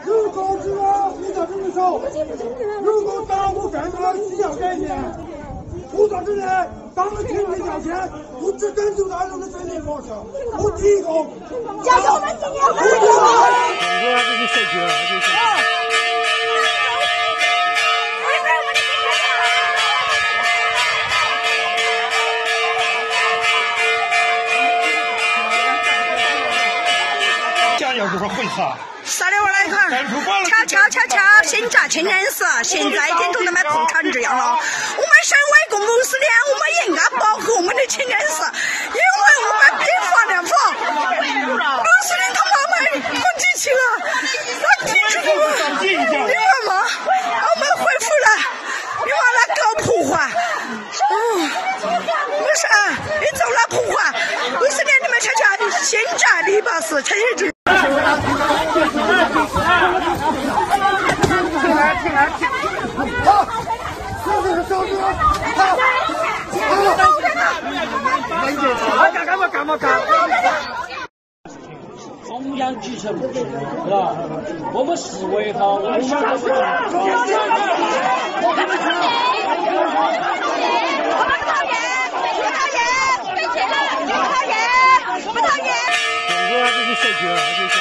如果知道你的这个手，如果党务干部需要改变，工作之内咱们天天交钱，不只拯救大众的生命方式，不提供。加油！我们今年会我这是社区了，这是。想要多少回啥？啥的我来看，瞧，新扎清真寺，现在跟都他妈共产制样了。我们身为一个穆斯林，我们应该保护我们的清真寺，因为我们兵法两法，穆斯林他妈们不集齐了，我提出了，你看嘛，我们恢复了，你往那搞破坏，不是啊，你走了破坏，穆斯林你们瞧，新扎篱笆寺，清真寺。好，这就是手指，好，干嘛？中央集成，是吧？我们视为哈，我们想的是。不讨厌。我这是社区了，这是。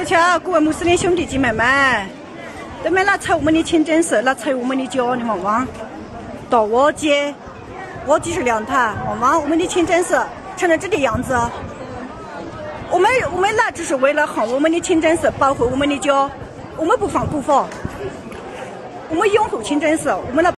瞧，各位穆斯林兄弟姐妹们，他们来踩我们的清真寺，来踩我们的脚，你望望，到我街是凉台，望望我们的清真寺成了这个样子。我们来只是为了捍卫我们的清真寺，保护我们的脚，我们不放古法，我们拥护清真寺，我们来。